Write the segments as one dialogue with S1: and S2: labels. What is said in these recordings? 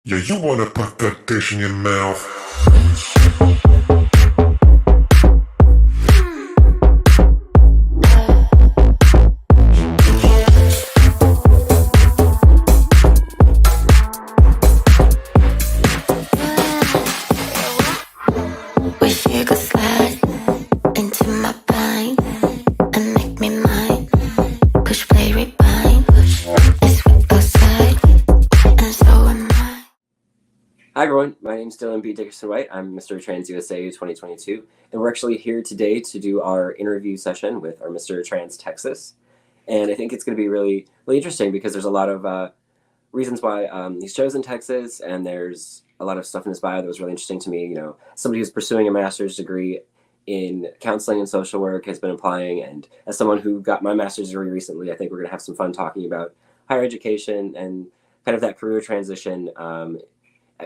S1: Yeah, you wanna put that dish in your mouth.
S2: Wish you could slide into my mind and make me mine. Push play rewind. Let's whip outside, and so am I.
S3: Hi everyone, my name is Dylan B. Dickerson White. I'm Mr. Trans USA 2022, and we're actually here today to do our interview session with our Mr. Trans Texas. And I think it's going to be really, really interesting because there's a lot of reasons why he's chosen Texas, and there's a lot of stuff in his bio that was really interesting to me. You know, somebody who's pursuing a master's degree in counseling and social work has been applying, and as someone who got my master's degree recently, I think we're going to have some fun talking about higher education and kind of that career transition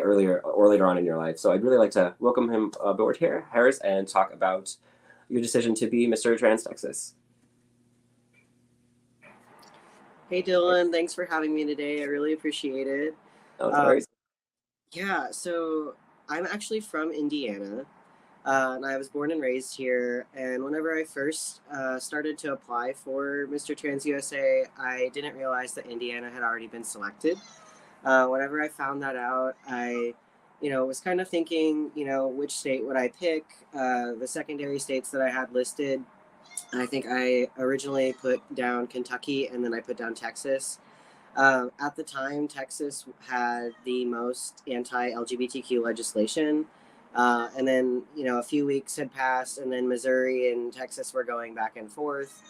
S3: earlier or later on in your life. So I'd really like to welcome him aboard here, Harris, and talk about your decision to be Mr. Trans Texas.
S4: Hey Dylan, thanks for having me today. I really appreciate it.
S3: Oh, no worries.
S4: Yeah, so I'm actually from Indiana, and I was born and raised here. And whenever I first started to apply for Mr. Trans USA, I didn't realize that Indiana had already been selected. Whenever I found that out, I, was kind of thinking, which state would I pick? The secondary states that I had listed, I think I originally put down Kentucky and then I put down Texas. At the time, Texas had the most anti-LGBTQ legislation. And then, a few weeks had passed, and then Missouri and Texas were going back and forth.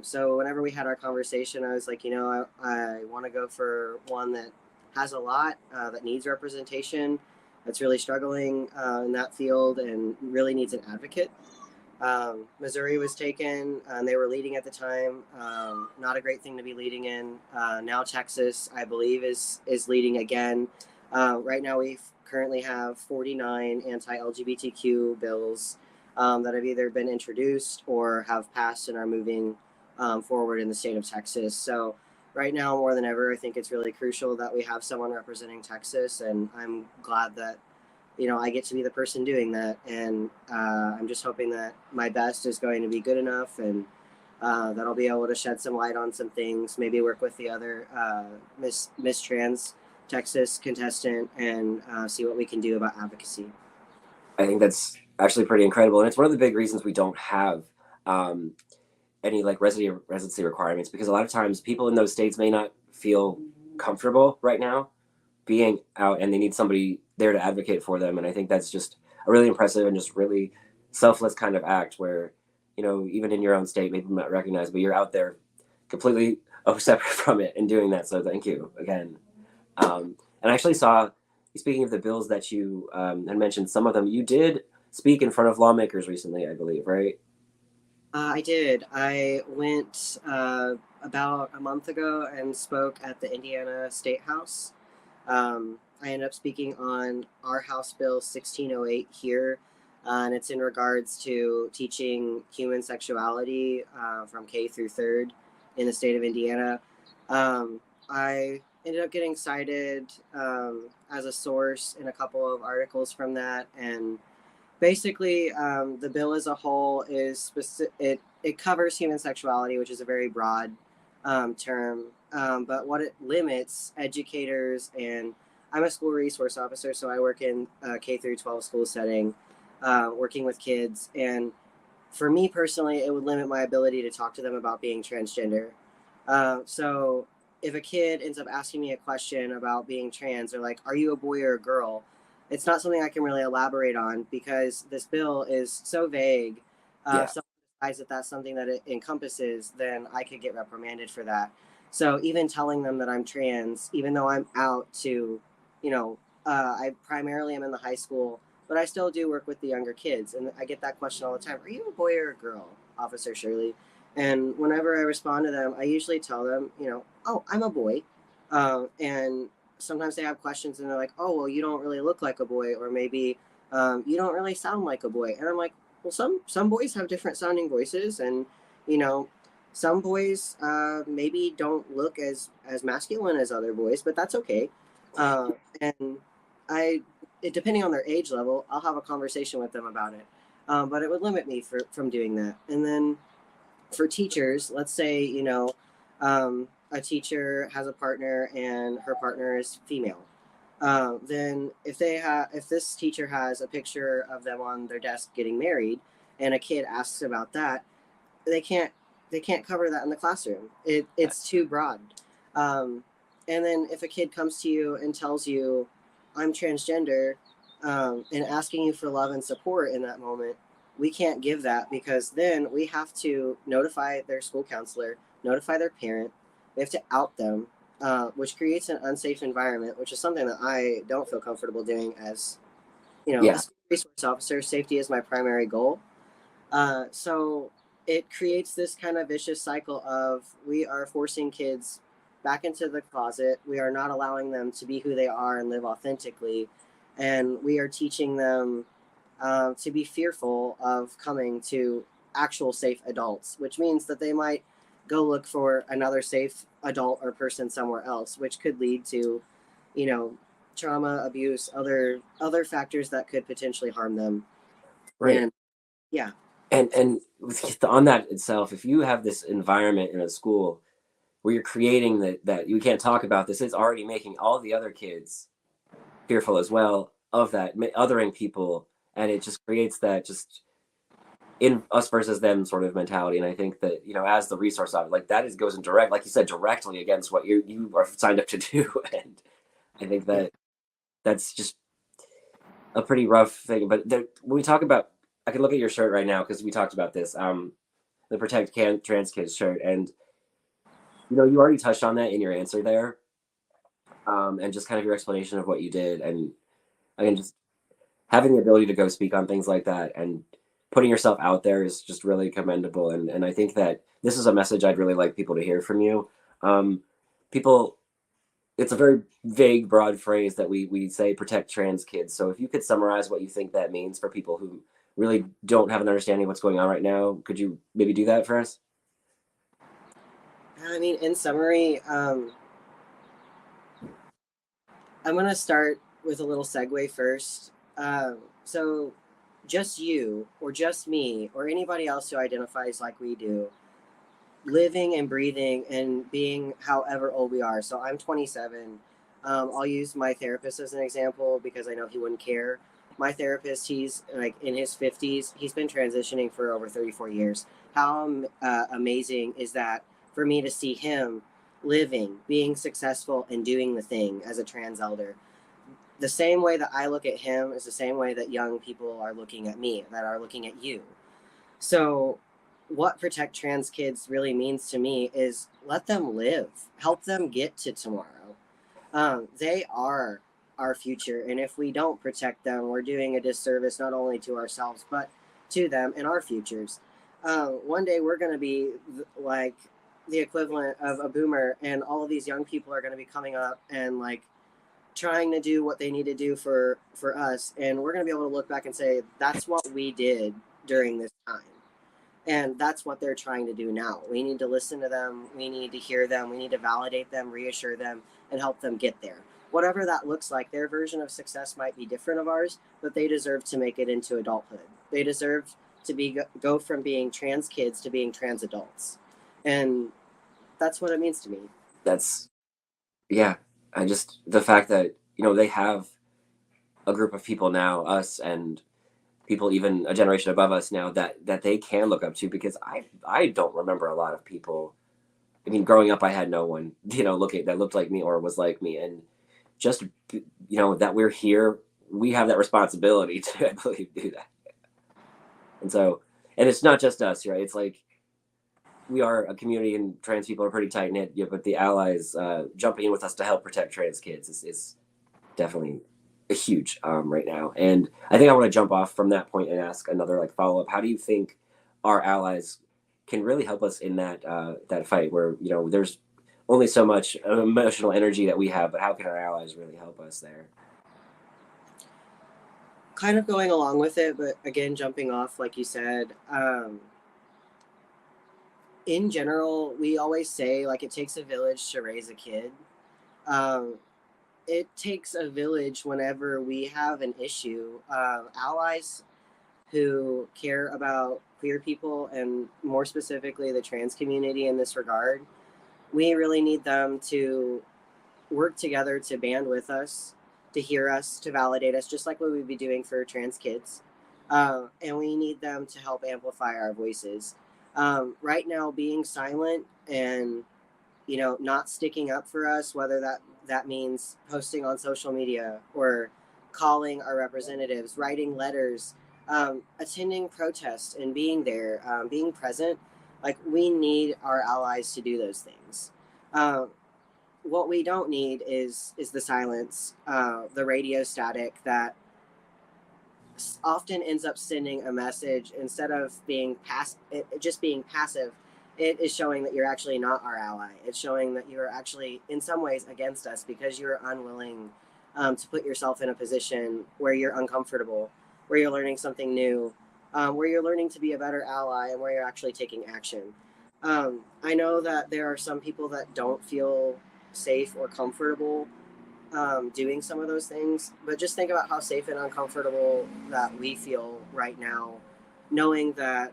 S4: So whenever we had our conversation, I was like, I want to go for one that has a lot, that needs representation, that's really struggling in that field and really needs an advocate. Missouri was taken, and they were leading at the time. Not a great thing to be leading in. Now Texas, I believe, is leading again. Right now, we currently have 49 anti-LGBTQ bills that have either been introduced or have passed and are moving forward in the state of Texas. So right now, more than ever, I think it's really crucial that we have someone representing Texas, and I'm glad that I get to be the person doing that. And I'm just hoping that my best is going to be good enough, and that I'll be able to shed some light on some things, maybe work with the other Miss Trans Texas contestant and see what we can do about advocacy.
S3: I think that's actually pretty incredible, and it's one of the big reasons we don't have any like residency requirements, because a lot of times people in those states may not feel comfortable right now being out, and they need somebody there to advocate for them. And I think that's just a really impressive and just really selfless kind of act where, even in your own state, maybe not recognized, but you're out there completely separate from it and doing that. So thank you again. And I actually saw, speaking of the bills that you had mentioned, some of them, you did speak in front of lawmakers recently, I believe, right?
S4: I did. I went about a month ago and spoke at the Indiana State House. I ended up speaking on our House Bill 1608 here, and it's in regards to teaching human sexuality from K through third in the state of Indiana. I ended up getting cited as a source in a couple of articles from that, and basically the bill as a whole is it covers human sexuality, which is a very broad term, but what it limits educators, and I'm a school resource officer, so I work in K through 12 school setting, working with kids. And for me personally, it would limit my ability to talk to them about being transgender. So if a kid ends up asking me a question about being trans, or like, are you a boy or a girl? It's not something I can really elaborate on because this bill is so vague. If someone decides that that's something that it encompasses, then I could get reprimanded for that. So even telling them that I'm trans, even though I'm out to, I primarily am in the high school, but I still do work with the younger kids. And I get that question all the time. Are you a boy or a girl, Officer Shirley? And whenever I respond to them, I usually tell them, oh, I'm a boy. And sometimes they have questions and they're like, oh, well, you don't really look like a boy, or maybe you don't really sound like a boy. And I'm like, well, some boys have different sounding voices, and some boys maybe don't look as masculine as other boys, but that's okay. And I, depending on their age level, I'll have a conversation with them about it. But it would limit me from doing that. And then for teachers, let's say, a teacher has a partner and her partner is female. Then if this teacher has a picture of them on their desk getting married, and a kid asks about that, they can't they can't cover that in the classroom. It's too broad. Um, and then if a kid comes to you and tells you, "I'm transgender," and asking you for love and support in that moment, we can't give that, because then we have to notify their school counselor, notify their parent. We have to out them, which creates an unsafe environment, which is something that I don't feel comfortable doing as,
S3: Yeah.
S4: a resource officer. Safety is my primary goal. So it creates this kind of vicious cycle of, we are forcing kids back into the closet. We are not allowing them to be who they are and live authentically. And we are teaching them to be fearful of coming to actual safe adults, which means that they might go look for another safe adult or person somewhere else, which could lead to, you know, trauma, abuse, other factors that could potentially harm them.
S3: Right.
S4: And yeah.
S3: And on that itself, if you have this environment in a school where you're creating that you can't talk about this, it's already making all the other kids fearful as well of that, othering people, and it just creates that just in us versus them sort of mentality. And I think that, as the resource of it, like that is goes in direct, like you said, directly against what you are signed up to do. And I think
S4: Yeah.
S3: that that's just a pretty rough thing. But when we talk about, I can look at your shirt right now because we talked about this, the Protect Trans Kids shirt, and you already touched on that in your answer there, and just kind of your explanation of what you did, and again, just having the ability to go speak on things like that and putting yourself out there is just really commendable. And I think that this is a message I'd really like people to hear from you. Um, people, it's a very vague, broad phrase that we say protect trans kids. So if you could summarize what you think that means for people who really don't have an understanding of what's going on right now, could you maybe do that for us?
S4: I mean, in summary, I'm going to start with a little segue first. So, just you, or just me, or anybody else who identifies like we do, living and breathing and being however old we are. So, I'm 27. I'll use my therapist as an example because I know he wouldn't care. My therapist, he's like in his 50s. He's been transitioning for over 34 years. How amazing is that for me to see him living, being successful, and doing the thing as a trans elder? The same way that I look at him is the same way that young people are looking at me, that are looking at you. So, what Protect Trans Kids really means to me is let them live, help them get to tomorrow. They are our future, and if we don't protect them, we're doing a disservice not only to ourselves but to them and our futures. One day we're going to be like the equivalent of a boomer, and all of these young people are going to be coming up and like trying to do what they need to do for us, and we're going to be able to look back and say that's what we did during this time, and that's what they're trying to do now. We need to listen to them, we need to hear them, we need to validate them, reassure them, and help them get there, whatever that looks like. Their version of success might be different of ours, but they deserve to make it into adulthood. They deserve to go from being trans kids to being trans adults, and that's what it means to me.
S3: That's yeah. I just the fact that they have a group of people now, us and people even a generation above us now that they can look up to, because I don't remember a lot of people. I mean, growing up, I had no one looking that looked like me or was like me, and just that we're here, we have that responsibility to, I believe, do that. And so, and it's not just us, right? It's like we are a community, and trans people are pretty tight knit. Yeah, but the allies jumping in with us to help protect trans kids is definitely huge right now. And I think I want to jump off from that point and ask another like follow up. How do you think our allies can really help us in that fight where there's only so much emotional energy that we have, but how can our allies really help us there?
S4: Kind of going along with it, but again, jumping off, like you said, in general, we always say like it takes a village to raise a kid. Um, it takes a village whenever we have an issue. Allies who care about queer people and more specifically the trans community in this regard, we really need them to work together to band with us, to hear us, to validate us, just like what we'd be doing for trans kids. And we need them to help amplify our voices. Right now, being silent and not sticking up for us, whether that means posting on social media or calling our representatives, writing letters, attending protests and being there, being present. Like, we need our allies to do those things. What we don't need is the silence, the radio static that often ends up sending a message instead of just being passive. It is showing that you're actually not our ally. It's showing that you are actually in some ways against us because you're unwilling to put yourself in a position where you're uncomfortable, where you're learning something new, where you're learning to be a better ally, and where you're actually taking action. I know that there are some people that don't feel safe or comfortable doing some of those things, but just think about how safe and uncomfortable that we feel right now, knowing that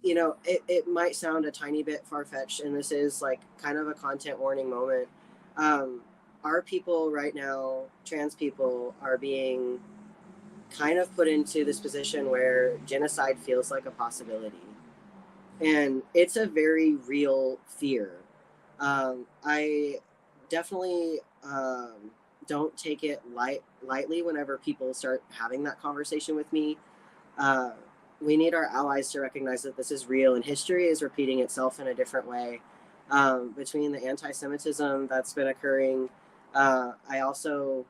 S4: it might sound a tiny bit far-fetched, and this is like kind of a content warning moment. Our people right now, trans people, are being kind of put into this position where genocide feels like a possibility, and it's a very real fear. I definitely don't take it lightly whenever people start having that conversation with me. We need our allies to recognize that this is real, and history is repeating itself in a different way. Between the anti-Semitism that's been occurring, I also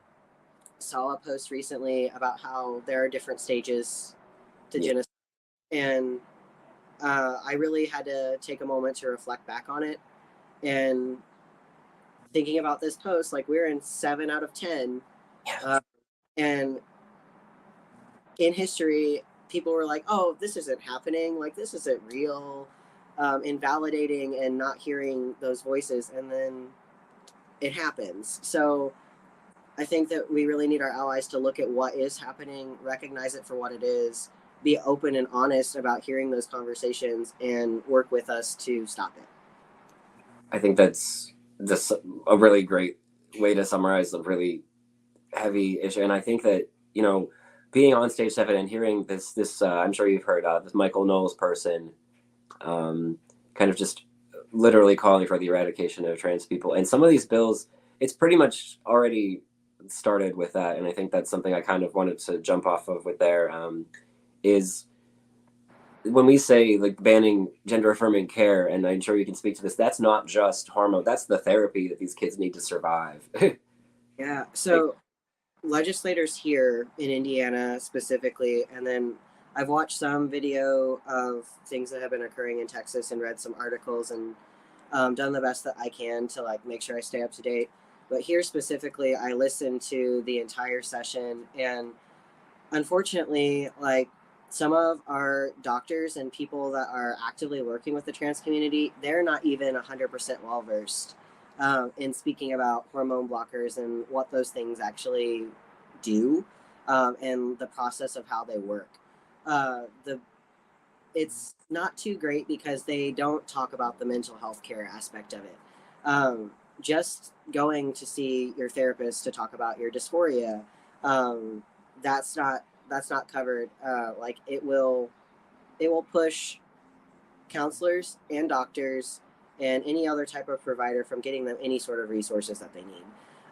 S4: saw a post recently about how there are different stages to genocide, and I really had to take a moment to reflect back on it. And thinking about this post, like, we're in 7 out of 10, and in history, people were like, "Oh, this isn't happening. Like, this isn't real," invalidating and not hearing those voices, and then it happens. So I think that we really need our allies to look at what is happening, recognize it for what it is, be open and honest about hearing those conversations, and work with us to stop it.
S3: I think that's a really great way to summarize a really heavy issue. And I think that, being on stage 7 and hearing this I'm sure you've heard this Michael Knowles person kind of just literally calling for the eradication of trans people. And some of these bills, it's pretty much already started with that. And I think that's something I kind of wanted to jump off of with there, is when we say like banning gender affirming care, and I'm sure you can speak to this, that's not just hormone, that's the therapy that these kids need to survive.
S4: Yeah. So legislators here in Indiana specifically, and then I've watched some video of things that have been occurring in Texas and read some articles and done the best that I can to like make sure I stay up to date. But here specifically, I listened to the entire session, and unfortunately, like, some of our doctors and people that are actively working with the trans community, they're not even 100% well versed in speaking about hormone blockers and what those things actually do, and the process of how they work. It's not too great because they don't talk about the mental health care aspect of it. Just going to see your therapist to talk about your dysphoria, that's not covered. Like, it will push counselors and doctors and any other type of provider from getting them any sort of resources that they need.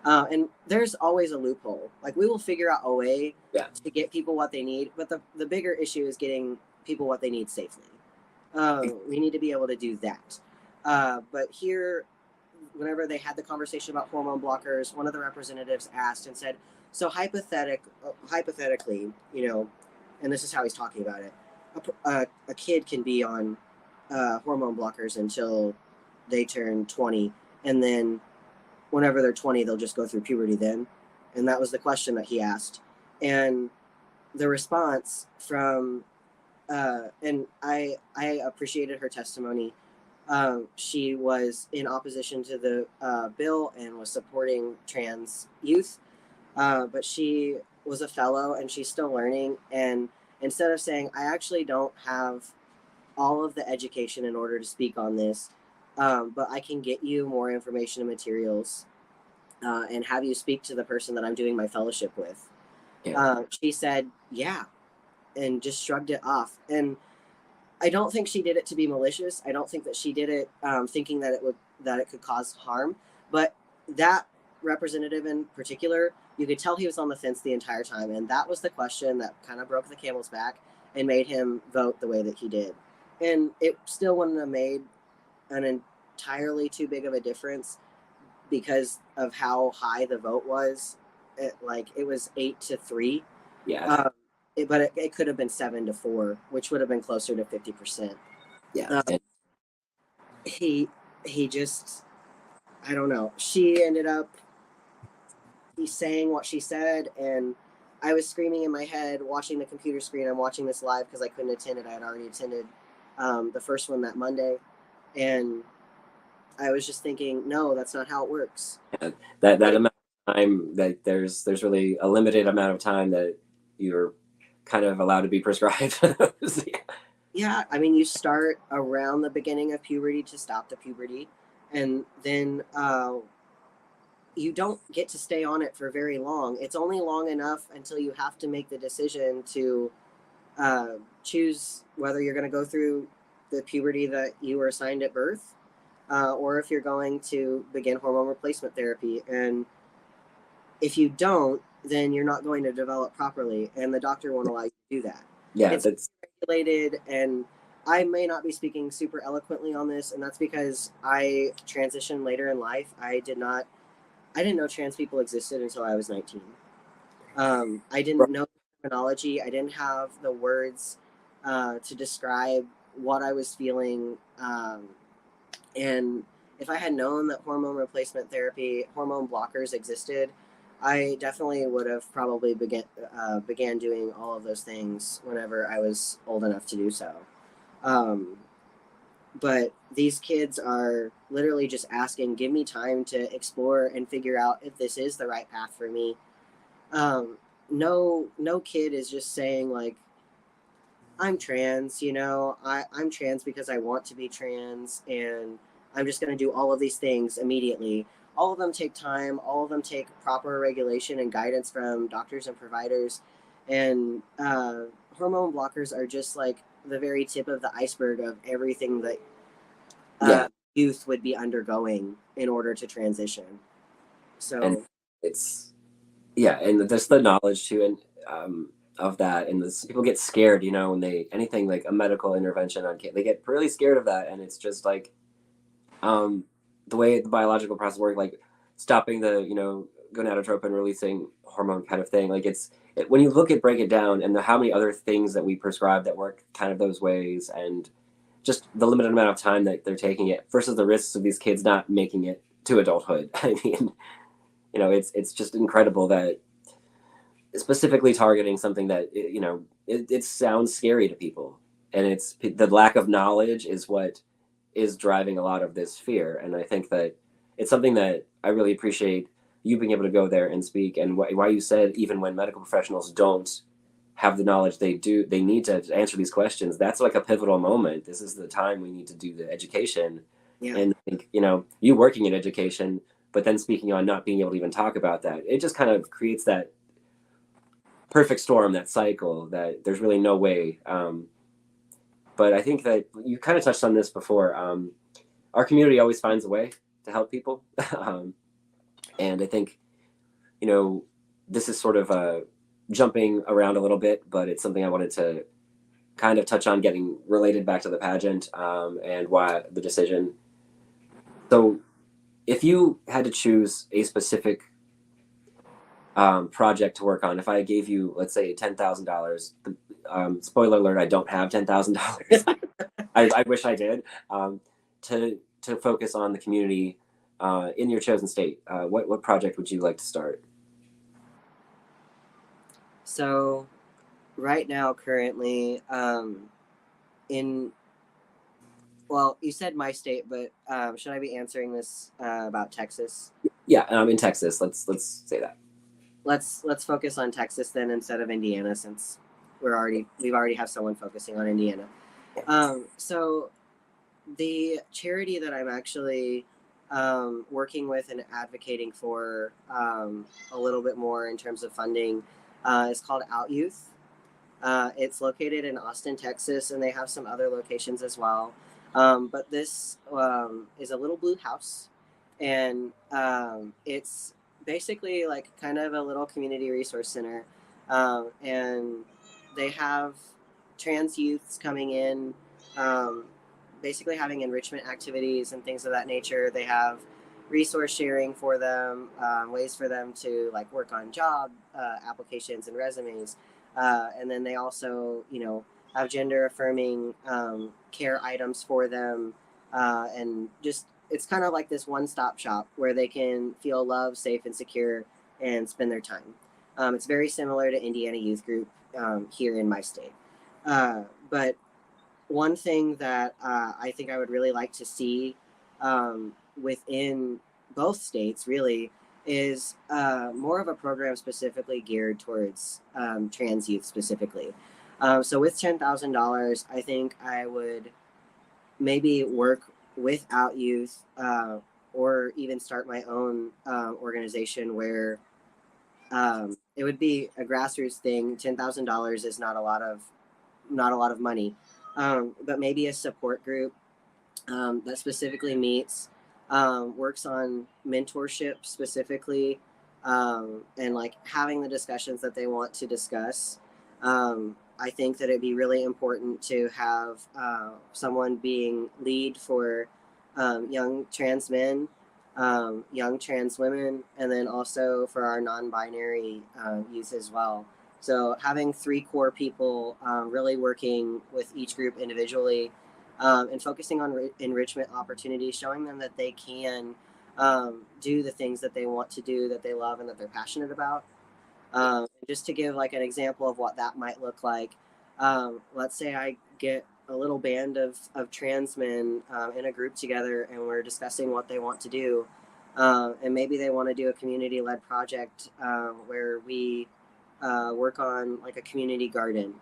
S4: And there's always a loophole. Like, we will figure out a way to get people what they need, but the bigger issue is getting people what they need safely. We need to be able to do that. But here, whenever they had the conversation about hormone blockers, one of the representatives asked and said, so hypothetically, and this is how he's talking about it, a kid can be on hormone blockers until they turn 20, and then whenever they're 20, they'll just go through puberty then. And that was the question that he asked. And the response from, and I appreciated her testimony. She was in opposition to the bill and was supporting trans youth, but she was a fellow and she's still learning. And instead of saying, I actually don't have all of the education in order to speak on this, but I can get you more information and materials and have you speak to the person that I'm doing my fellowship with.
S3: Yeah.
S4: She said, yeah, and just shrugged it off. And I don't think she did it to be malicious. I don't think that she did it thinking that it could cause harm. But that representative in particular, you could tell he was on the fence the entire time, and that was the question that kind of broke the camel's back and made him vote the way that he did. And it still wouldn't have made an entirely too big of a difference because of how high the vote was. It was 8-3.
S3: Yeah.
S4: But it could have been 7-4, which would have been closer to 50%.
S3: Yeah.
S4: He just, I don't know. She ended up saying what she said, and I was screaming in my head, watching the computer screen. I'm watching this live because I couldn't attend it. I had already attended the first one that Monday, and I was just thinking, no, that's not how it works.
S3: That amount of time, that there's really a limited amount of time that you're kind of allowed to be prescribed.
S4: Yeah, I mean, you start around the beginning of puberty to stop the puberty, and then you don't get to stay on it for very long. It's only long enough until you have to make the decision to choose whether you're going to go through the puberty that you were assigned at birth, or if you're going to begin hormone replacement therapy. And if you don't, then you're not going to develop properly, and the doctor won't allow you to do that.
S3: Yeah,
S4: it's regulated, and I may not be speaking super eloquently on this, and that's because I transitioned later in life. I didn't know trans people existed until I was 19. I didn't know terminology. I didn't have the words to describe what I was feeling. And if I had known that hormone replacement therapy, hormone blockers existed, I definitely would have probably began doing all of those things whenever I was old enough to do so. But these kids are literally just asking, give me time to explore and figure out if this is the right path for me. No kid is just saying like, I'm trans, I'm trans because I want to be trans, and I'm just going to do all of these things immediately. All of them take time. All of them take proper regulation and guidance from doctors and providers. And hormone blockers are just like the very tip of the iceberg of everything that youth would be undergoing in order to transition. So
S3: and it's and there's the knowledge too, and of that, and people get scared, when they anything like a medical intervention on kids, they get really scared of that, and it's just like the way the biological process works, like stopping the gonadotropin releasing hormone kind of thing. Like when you break it down, and how many other things that we prescribe that work kind of those ways, and just the limited amount of time that they're taking it versus the risks of these kids not making it to adulthood. I mean, it's just incredible that specifically targeting something that it sounds scary to people, and it's the lack of knowledge is what is driving a lot of this fear. And I think that it's something that I really appreciate you being able to go there and speak, and why you said even when medical professionals don't have the knowledge they need to answer these questions. That's like a pivotal moment. This is the time we need to do the education. And I think you working in education but then speaking on not being able to even talk about that, it just kind of creates that perfect storm, that cycle that there's really no way. But I think that you kind of touched on this before. Our community always finds a way to help people. And I think, this is sort of jumping around a little bit, but it's something I wanted to kind of touch on, getting related back to the pageant and why the decision. So if you had to choose a specific project to work on, if I gave you, let's say, $10,000, spoiler alert, I don't have $10,000. I wish I did, to focus on the community in your chosen state. What project would you like to start?
S4: So right now, currently, in well, you said my state, but should I be answering this about Texas?
S3: Yeah, in Texas. Let's say that.
S4: Let's focus on Texas then instead of Indiana, since we've already have someone focusing on Indiana. So the charity that I'm actually working with and advocating for a little bit more in terms of funding is called Out Youth. It's located in Austin, Texas, and they have some other locations as well. But this is a little blue house, and it's basically like kind of a little community resource center. And they have trans youths coming in, um, basically having enrichment activities and things of that nature. They have resource sharing for them, ways for them to like work on job applications and resumes. And then they also, have gender affirming care items for them. And just, it's kind of like this one stop shop where they can feel loved, safe, and secure and spend their time. It's very similar to Indiana Youth Group here in my state. But one thing that I think I would really like to see within both states really is more of a program specifically geared towards trans youth specifically. So with $10,000, I think I would maybe work with Out Youth or even start my own organization where it would be a grassroots thing. $10,000 is not a lot of money, but maybe a support group that specifically meets, works on mentorship specifically, and like having the discussions that they want to discuss. I think that it'd be really important to have someone being lead for young trans men, young trans women, and then also for our non-binary youth as well. So having three core people really working with each group individually and focusing on enrichment opportunities, showing them that they can do the things that they want to do, that they love, and that they're passionate about. Just to give like an example of what that might look like, let's say I get a little band of trans men in a group together and we're discussing what they want to do. And maybe they want to do a community-led project where we work on like a community garden.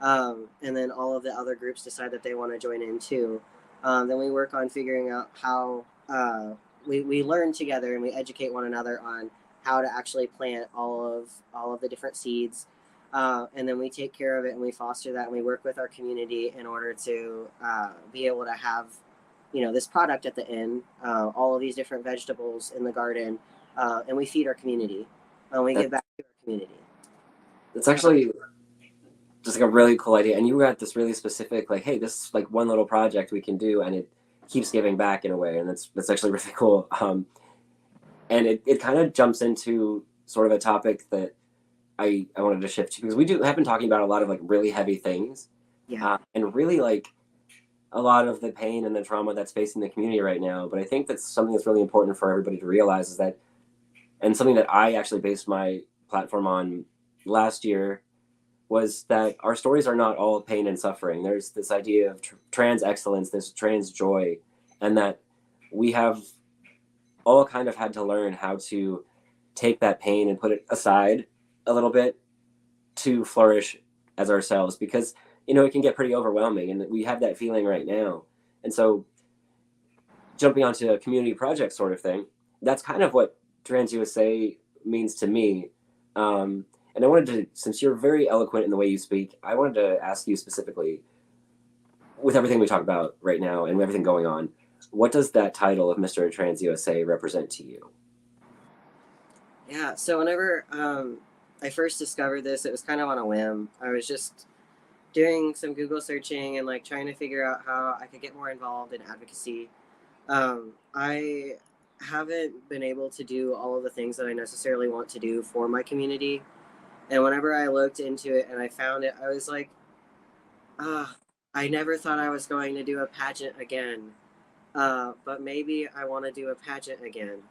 S4: And then all of the other groups decide that they want to join in too. Then we work on figuring out how we learn together and we educate one another on how to actually plant all of the different seeds. And then we take care of it and we foster that and we work with our community in order to be able to have, this product at the end, all of these different vegetables in the garden, and we feed our community and we give back to our community.
S3: It's actually just like a really cool idea. And you got this really specific, like, hey, this is like one little project we can do, and it keeps giving back in a way, and that's actually really cool. And it kind of jumps into sort of a topic that I wanted to shift to, because we have been talking about a lot of like really heavy things, and really like a lot of the pain and the trauma that's facing the community right now. But I think that's something that's really important for everybody to realize is that, and something that I actually based my platform on last year, was that our stories are not all pain and suffering. There's this idea of trans excellence, this trans joy, and that we have all kind of had to learn how to take that pain and put it aside a little bit to flourish as ourselves, because it can get pretty overwhelming, and we have that feeling right now. And so jumping onto a community project sort of thing, that's kind of what Trans USA means to me. And I wanted to, since you're very eloquent in the way you speak, I wanted to ask you specifically, with everything we talk about right now and everything going on, what does that title of Mr. Trans USA represent to you?
S4: Yeah, so whenever I first discovered this, it was kind of on a whim. I was just doing some Google searching and like trying to figure out how I could get more involved in advocacy. I haven't been able to do all of the things that I necessarily want to do for my community. And whenever I looked into it and I found it, I was like, I never thought I was going to do a pageant again. But maybe I want to do a pageant again.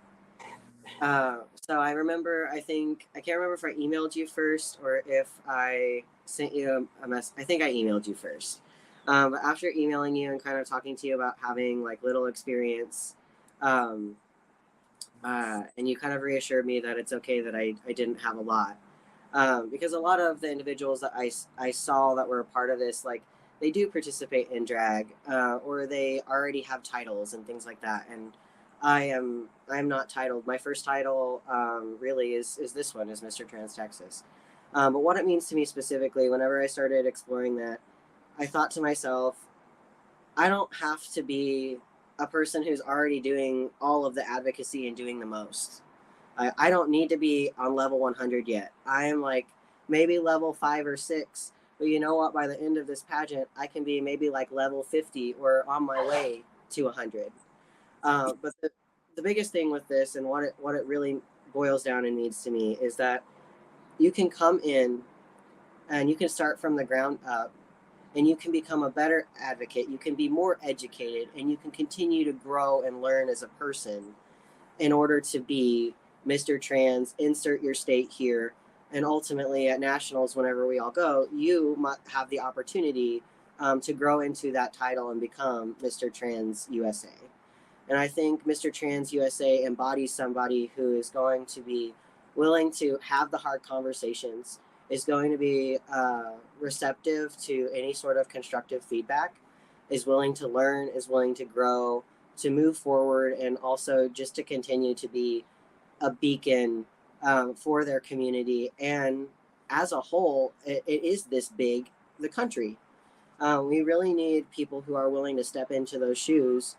S4: So I remember, I can't remember if I emailed you first or if I sent you a mess. I think I emailed you first. But after emailing you and kind of talking to you about having like little experience, um, and you kind of reassured me that it's okay that I didn't have a lot. Because a lot of the individuals that I saw that were a part of this, like they do participate in drag, or they already have titles and things like that. And I'm not titled. My first title really is this one, is Mr. Trans Texas. But what it means to me specifically, whenever I started exploring that, I thought to myself, I don't have to be a person who's already doing all of the advocacy and doing the most. I don't need to be on level 100 yet. I am like maybe level 5 or 6, but you know what? By the end of this pageant, I can be maybe like level 50 or on my way to 100. But the biggest thing with this, and what it really boils down and means to me, is that you can come in and you can start from the ground up, and you can become a better advocate. You can be more educated, and you can continue to grow and learn as a person in order to be Mr. Trans, insert your state here. And ultimately at nationals, whenever we all go, you might have the opportunity to grow into that title and become Mr. Trans USA. And I think Mr. Trans USA embodies somebody who is going to be willing to have the hard conversations, is going to be receptive to any sort of constructive feedback, is willing to learn, is willing to grow, to move forward, and also just to continue to be a beacon for their community. And as a whole, it is this big, the country. We really need people who are willing to step into those shoes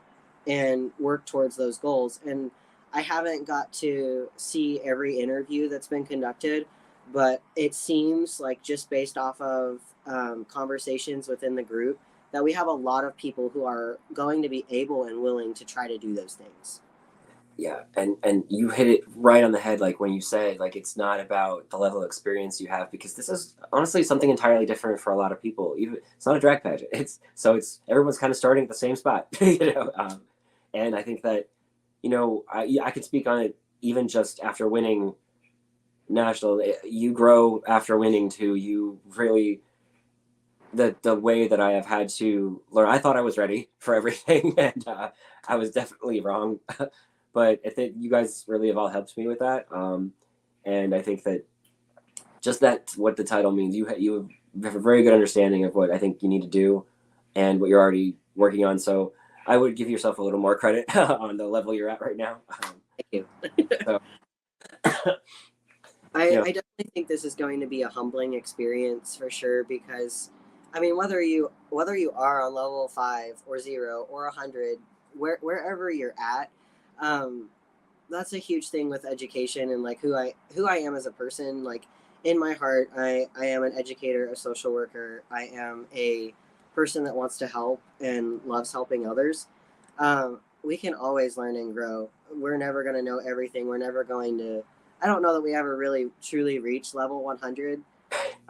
S4: and work towards those goals. And I haven't got to see every interview that's been conducted, but it seems like, just based off of conversations within the group, that we have a lot of people who are going to be able and willing to try to do those things.
S3: Yeah, and you hit it right on the head, like when you said, like, it's not about the level of experience you have, because this is honestly something entirely different for a lot of people. Even it's not a drag pageant. It's everyone's kind of starting at the same spot, and I think that, I could speak on it even just after winning national. You grow after winning too. You really, the way that I have had to learn. I thought I was ready for everything, and I was definitely wrong. But I think you guys really have all helped me with that. And I think that just that's what the title means. You have a very good understanding of what I think you need to do and what you're already working on. So I would give yourself a little more credit on the level you're at right now.
S4: Thank you.
S3: So,
S4: I definitely think this is going to be a humbling experience for sure, because I mean, whether you are on level 5 or 0 or 100, wherever you're at, that's a huge thing with education and like who I am as a person. Like, in my heart, I am an educator, a social worker. I am a person that wants to help and loves helping others. We can always learn and grow. We're never going to know everything. We're never going to. I don't know that we ever really truly reach level 100.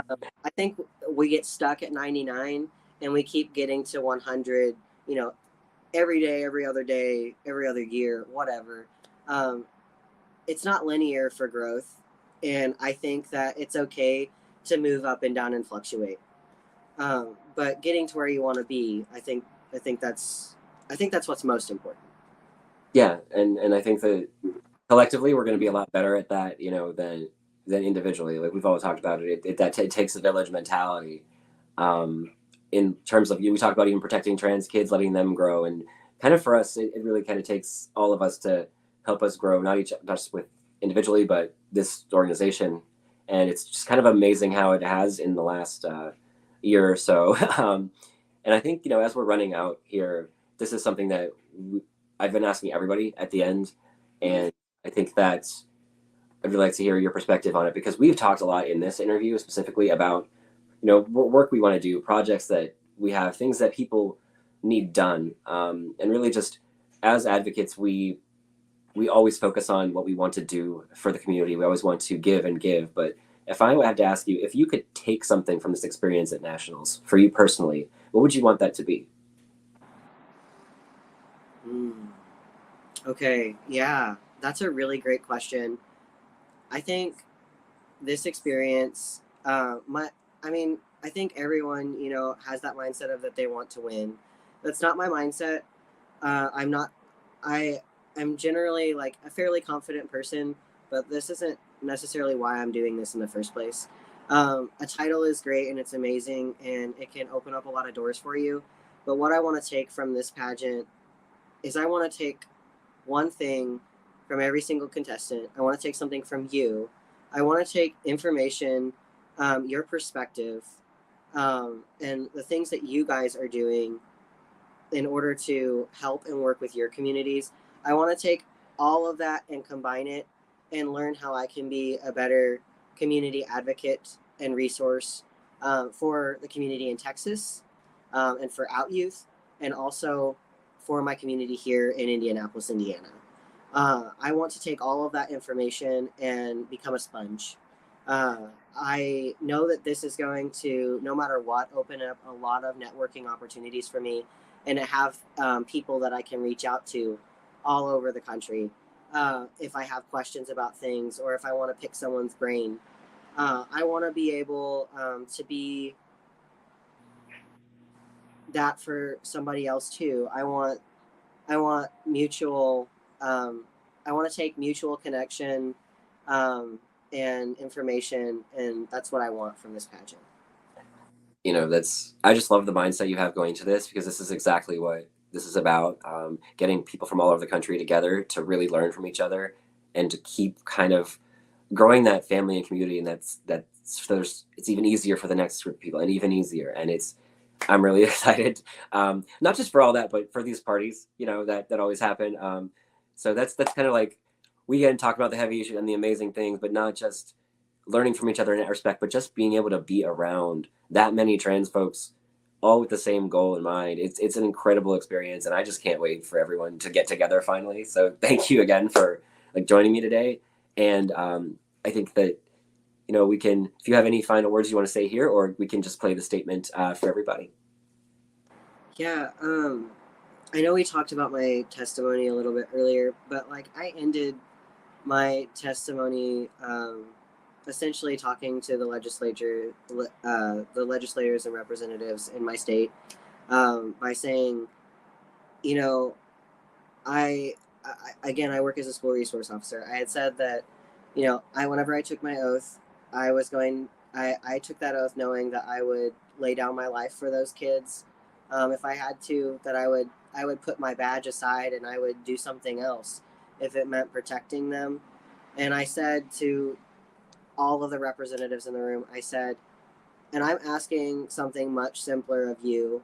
S4: I think we get stuck at 99 and we keep getting to 100. Every day, every other day, every other year, whatever. It's not linear for growth, and I think that it's okay to move up and down and fluctuate. But getting to where you want to be, I think that's what's most important.
S3: yeah, and I think that collectively we're going to be a lot better at that, than individually. Like we've always talked about it. It takes a village mentality. In terms of, we talk about even protecting trans kids, letting them grow, and kind of for us, it really kind of takes all of us to help us grow, not just with individually, but this organization. And it's just kind of amazing how it has in the last year or so. And I think, as we're running out here, this is something that I've been asking everybody at the end, and I think that I'd really like to hear your perspective on it, because we've talked a lot in this interview specifically about work we want to do, projects that we have, things that people need done, and really just as advocates, we always focus on what we want to do for the community. We always want to give and give. But if I had to ask you, if you could take something from this experience at nationals for you personally, what would you want that to be?
S4: Okay, yeah, that's a really great question. I think this experience, I mean, I think everyone, has that mindset of that they want to win. That's not my mindset. I'm not. I'm generally like a fairly confident person, but this isn't necessarily why I'm doing this in the first place. A title is great and it's amazing and it can open up a lot of doors for you. But what I want to take from this pageant is I want to take one thing from every single contestant. I want to take something from you. I want to take information, your perspective, and the things that you guys are doing in order to help and work with your communities. I want to take all of that and combine it and learn how I can be a better community advocate and resource for the community in Texas and for Out Youth, and also for my community here in Indianapolis, Indiana. I want to take all of that information and become a sponge. I know that this is going to, no matter what, open up a lot of networking opportunities for me and to have people that I can reach out to all over the country if I have questions about things or if I want to pick someone's brain. I want to be able to be that for somebody else too. I want mutual. I want to take mutual connection and information, and that's what I want from this pageant.
S3: I just love the mindset you have going to this, because this is exactly what this is about. Getting people from all over the country together to really learn from each other and to keep kind of growing that family and community, and it's even easier for the next group of people, and even easier. And I'm really excited, not just for all that, but for these parties, that always happen. So that's kind of like, we get to talk about the heavy issue and the amazing things, but not just learning from each other in that respect, but just being able to be around that many trans folks, all with the same goal in mind. It's an incredible experience, and I just can't wait for everyone to get together finally. So thank you again for joining me today. And I think that we can, if you have any final words you want to say here, or we can just play the statement for everybody.
S4: Yeah, I know we talked about my testimony a little bit earlier, but I ended my testimony essentially talking to the legislators and representatives in my state by saying, I again, I work as a school resource officer. I had said that, whenever I took my oath, I took that oath knowing that I would lay down my life for those kids. If I had to, that I would put my badge aside and I would do something else if it meant protecting them. And I said to all of the representatives in the room, I said, and I'm asking something much simpler of you,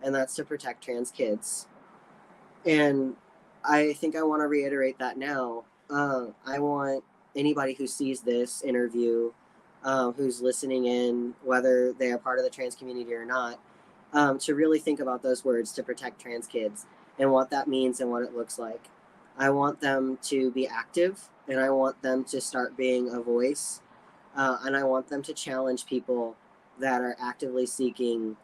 S4: and that's to protect trans kids. And I think I want to reiterate that now. I want anybody who sees this interview, who's listening in, whether they are part of the trans community or not, to really think about those words, to protect trans kids, and what that means and what it looks like. I want them to be active, and I want them to start being a voice, and I want them to challenge people that are actively seeking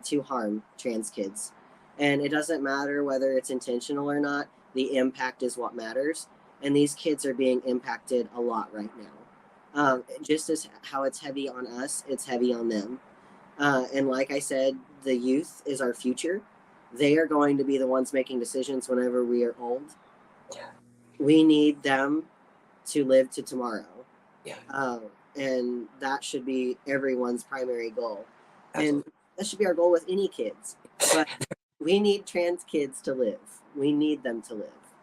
S4: to harm trans kids. And it doesn't matter whether it's intentional or not, the impact is what matters. And these kids are being impacted a lot right now. Just as how it's heavy on us, it's heavy on them. And like I said, the youth is our future. They are going to be the ones making decisions whenever we are old.
S3: Yeah.
S4: We need them to live to tomorrow.
S3: Yeah.
S4: And that should be everyone's primary goal.
S3: Absolutely.
S4: And that should be our goal with any kids. But we need trans kids to live. We need them to live.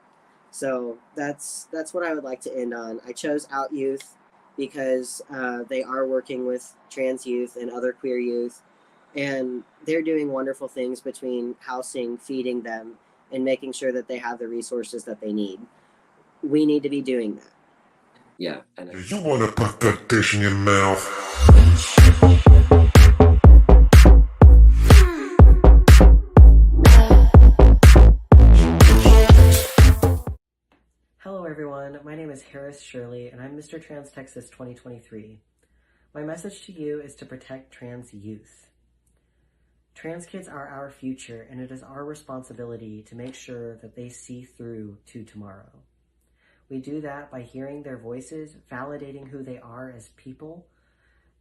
S4: So that's what I would like to end on. I chose Out Youth because they are working with trans youth and other queer youth, and they're doing wonderful things between housing, feeding them, and making sure that they have the resources that they need. We need to be doing that.
S3: Yeah.
S1: You want to put that dish in your mouth?
S4: Hello everyone, my name is Haras Shirley and I'm Mr. Trans Texas 2023. My message to you is to protect trans youth. Trans kids are our future, and it is our responsibility to make sure that they see through to tomorrow. We do that by hearing their voices, validating who they are as people,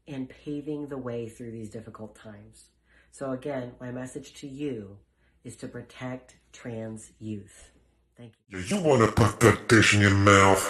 S5: and paving the way through these difficult times. So again, my message to you is to protect trans youth. Thank you.
S1: Yeah, you wanna put that dish in your mouth.